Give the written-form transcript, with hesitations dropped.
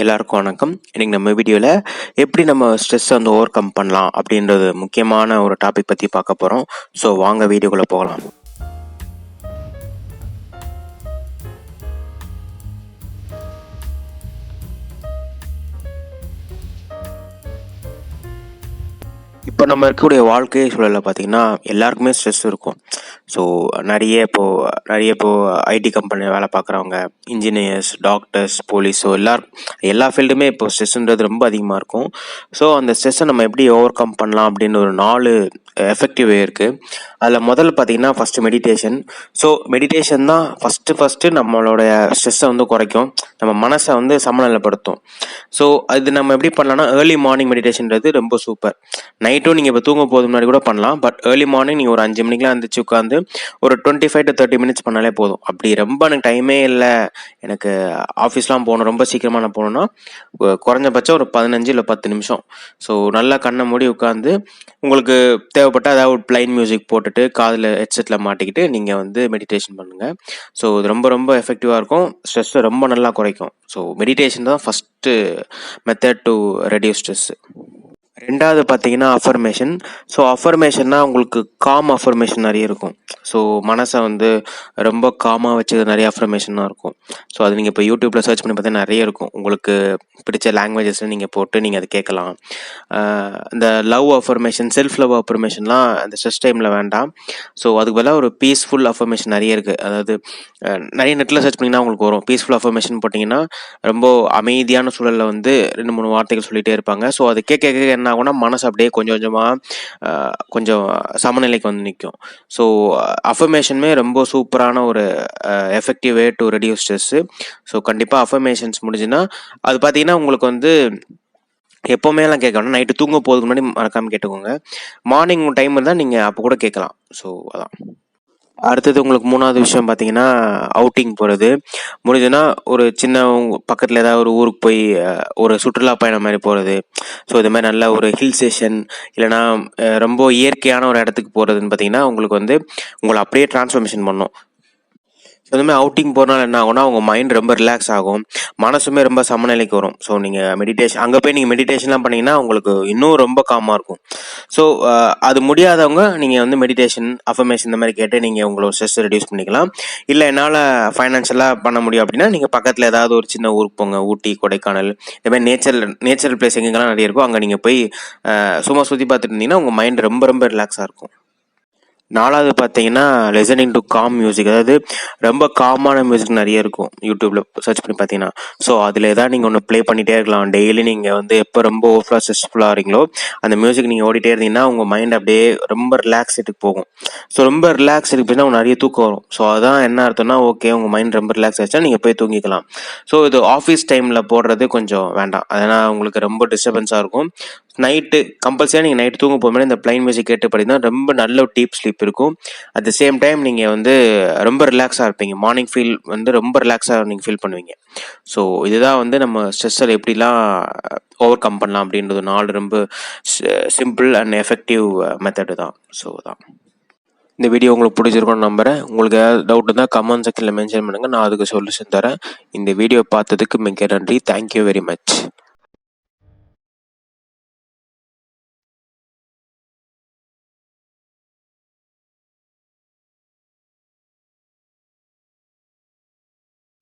எல்லாருக்கும் வணக்கம். இன்னைக்கு நம்ம வீடியோவில் எப்படி நம்ம ஸ்ட்ரெஸ்ஸை வந்து ஓவர் கம் பண்ணலாம் அப்படின்றது முக்கியமான ஒரு டாபிக் பற்றி பார்க்க போகிறோம். ஸோ வாங்க வீடியோக்குள்ளே போகலாம். இப்போ நம்ம இருக்கக்கூடிய வாழ்க்கை சூழலில் பார்த்தீங்கன்னா எல்லாருக்குமே ஸ்ட்ரெஸ் இருக்கும். ஸோ நிறைய இப்போது ஐடி கம்பெனியில் வேலை பார்க்குறவங்க, இன்ஜினியர்ஸ், டாக்டர்ஸ், போலீஸ், ஸோ எல்லா ஃபீல்டுமே இப்போ ஸ்ட்ரெஸ்ன்றது ரொம்ப அதிகமாக இருக்கும். ஸோ அந்த ஸ்ட்ரெஸ்ஸை நம்ம எப்படி ஓவர் கம் பண்ணலாம் அப்படின்னு ஒரு 4 எஃபெக்டிவ் வே இருக்குது. அதில் முதல்ல பார்த்தீங்கன்னா ஃபஸ்ட்டு மெடிடேஷன். ஸோ மெடிடேஷன் தான் ஃபஸ்ட்டு நம்மளோட ஸ்ட்ரெஸ்ஸை வந்து குறைக்கும், நம்ம மனசை வந்து சமநிலைப்படுத்தும். ஸோ அது நம்ம எப்படி பண்ணலாம்னா ஏர்லி மார்னிங் மெடிடேஷன்றது ரொம்ப சூப்பர். நைட்டும் நீங்கள் இப்போ தூங்க போது முன்னாடி கூட பண்ணலாம். பட் ஏர்லி மார்னிங் நீங்கள் ஒரு 5 மணிக்கெலாம் எழுந்திரிச்சு உட்காந்து ஒரு 25 to 30 minutes பண்ணாலே போதும். அப்படி ரொம்ப எனக்கு டைமே இல்லை, எனக்கு ஆஃபீஸ்லாம் போகணும், ரொம்ப சீக்கிரமாக நான் போகணுன்னா குறைஞ்சபட்சம் ஒரு 15 இல்லை 10 நிமிஷம். ஸோ நல்லா கண்ணை மூடி உட்காந்து உங்களுக்கு தேவைப்பட்ட ஏதாவது ஒரு பிளைன் மியூசிக் போட்டுட்டு காதில் ஹெட்செட்டில் மாட்டிக்கிட்டு நீங்கள் வந்து மெடிடேஷன் பண்ணுங்கள். ஸோ இது ரொம்ப ரொம்ப எஃபெக்டிவாக இருக்கும், ஸ்ட்ரெஸ்ஸை ரொம்ப நல்லா குறைக்கும். ஸோ மெடிடேஷன் தான் first method to reduce stress. ரெண்டாவது பார்த்தீங்கன்னா அஃபர்மேஷன். ஸோ அஃபர்மேஷன்னா உங்களுக்கு காம் அஃபர்மேஷன் நிறைய இருக்கும். ஸோ மனசை வந்து ரொம்ப காமாக வச்சு நிறைய அஃபர்மேஷனாக இருக்கும். ஸோ அது நீங்கள் இப்போ யூடியூப்பில் சர்ச் பண்ணி பார்த்தா நிறைய இருக்கும். உங்களுக்கு பிடிச்ச லாங்குவேஜஸில் நீங்கள் போட்டு நீங்கள் அதை கேட்கலாம். இந்த லவ் அஃபர்மேஷன், செல்ஃப் லவ் அஃபர்மேஷன்லாம் அந்த ஸ்ட்ரெஸ் டைமில் வேண்டாம். ஸோ அதுக்கு பதிலாக ஒரு பீஸ்ஃபுல் அஃபர்மேஷன் நிறைய இருக்குது. அதாவது நிறைய நெட்டில் சர்ச் பண்ணிங்கன்னா உங்களுக்கு வரும். பீஸ்ஃபுல் அஃபர்மேஷன் போட்டிங்கன்னா ரொம்ப அமைதியான சூழலில் வந்து 2-3 வார்த்தைகள் சொல்லிகிட்டே இருப்பாங்க. ஸோ அது கேட்க என்ன ஆகும்னா மனசு அப்படியே கொஞ்சம் சமநிலைக்கு வந்து நிற்கும். ஸோ அஃபர்மேஷனுமே ரொம்ப சூப்பரான ஒரு effective way to reduce stress. So கண்டிப்பாக அஃபர்மேஷன்ஸ் முடிஞ்சுன்னா அது பார்த்தீங்கன்னா உங்களுக்கு வந்து எப்போவுமேலாம் கேட்க வேண்டாம், நைட்டு தூங்க போகிறதுக்கு முன்னாடி மறக்காமல் கேட்டுக்கோங்க. மார்னிங் டைம் இருந்தால் நீங்கள் அப்போ கூட கேட்கலாம். ஸோ அதான். அடுத்தது உங்களுக்கு 3வது விஷயம் பார்த்தீங்கன்னா அவுட்டிங் போகிறது. முடிஞ்சதுன்னா ஒரு சின்ன பக்கத்தில் ஏதாவது ஒரு ஊருக்கு போய் ஒரு சுற்றுலா பயணம் மாதிரி போகிறது. ஸோ இது மாதிரி நல்ல ஒரு ஹில் ஸ்டேஷன் இல்லைனா ரொம்ப இயற்கையான ஒரு இடத்துக்கு போகிறதுன்னு பார்த்தீங்கன்னா உங்களுக்கு வந்து உங்களை அப்படியே டிரான்ஸ்ஃபர்மேஷன் பண்ணும். ஸோ இதுமாதிரி அவுட்டிங் போகிறனால என்ன ஆகும்னா உங்கள் மைண்ட் ரொம்ப ரிலாக்ஸ் ஆகும், மனசுமே ரொம்ப சமநிலைக்கு வரும். ஸோ நீங்கள் அங்கே போய் நீங்கள் மெடிடேஷன்லாம் பண்ணிங்கன்னா உங்களுக்கு இன்னும் ரொம்ப காமாக இருக்கும். ஸோ அது முடியாதவங்க நீங்கள் வந்து மெடிடேஷன், அஃபர்மேஷன் இந்த மாதிரி கேட்டு நீங்கள் உங்களோட ஸ்ட்ரெஸ் ரெடியூஸ் பண்ணிக்கலாம். இல்லை என்னால் ஃபைனான்ஷியலாக பண்ண முடியும் அப்படின்னா நீங்கள் பக்கத்தில் ஏதாவது ஒரு சின்ன ஊருக்கு போங்க, ஊட்டி, கொடைக்கானல், இந்த மாதிரி நேச்சுரல் பிளேஸ் எங்கெங்கெல்லாம் நிறைய இருக்கும் அங்கே நீங்கள் போய் சும்மா சுற்றி பார்த்துட்டு இருந்தீங்கன்னா உங்கள் மைண்ட் ரொம்ப ரொம்ப ரிலாக்ஸாக இருக்கும். 4வது பார்த்தீங்கன்னா லிசனிங் டு காம் மியூசிக். அதாவது ரொம்ப காமான மியூசிக் நிறைய இருக்கும் யூடியூப்பில் சர்ச் பண்ணி பார்த்தீங்கன்னா. ஸோ அதில் ஏதாவது நீங்கள் ஒன்று ப்ளே பண்ணிகிட்டே இருக்கலாம். டெய்லி நீங்கள் வந்து எப்போ ரொம்ப ஓவர்ஃப்ளாக ஸ்ட்ரெஸ்ஃபுல்லாக ஆகிறீங்களோ அந்த மியூசிக் நீங்கள் ஓடிட்டே இருந்தீங்கன்னா உங்கள் மைண்ட் அப்படியே ரொம்ப ரிலாக்ஸேட்டுக்கு போகும். ஸோ ரொம்ப ரிலாக்ஸேட்டுக்கு போயின்னா உங்களுக்கு நிறைய தூக்கம் வரும். ஸோ அதான் என்ன அர்த்தம்னா ஓகே உங்கள் மைண்ட் ரொம்ப ரிலாக்ஸ் ஆகிடுச்சா நீங்கள் போய் தூங்கிக்கலாம். ஸோ இது ஆஃபீஸ் டைமில் போடுறது கொஞ்சம் வேண்டாம், அதனால் உங்களுக்கு ரொம்ப டிஸ்டர்பன்ஸாக இருக்கும். நைட்டு கம்பல்சரியாக நீங்கள் நைட்டு தூங்க போகும்போது இந்த பிளைன் மியூசிக் கேட்டு படினா ரொம்ப நல்ல டீப் ஸ்லீப் இருக்கும். அட் த சேம் டைம் நீங்கள் வந்து ரொம்ப ரிலாக்ஸாக இருப்பீங்க. மார்னிங் ஃபீல் வந்து ரொம்ப ரிலாக்ஸாக நீங்கள் ஃபீல் பண்ணுவீங்க. ஸோ இதுதான் வந்து நம்ம ஸ்ட்ரெஸ்ஸில் எப்படிலாம் ஓவர் கம் பண்ணலாம் அப்படின்றது 4 ரொம்ப சிம்பிள் அண்ட் எஃபெக்டிவ் மெத்தடு தான். ஸோ தான் இந்த வீடியோ உங்களுக்கு பிடிச்சிருக்கோன்னு நம்புகிறேன். உங்களுக்கு ஏதாவது டவுட் இருந்தால் கமெண்ட் செக்ஷனில் மென்ஷன் பண்ணுங்கள், நான் அதுக்கு சொல்யூஷன் தரேன். இந்த வீடியோ பார்த்ததுக்கு மிக நன்றி. Thank you very much.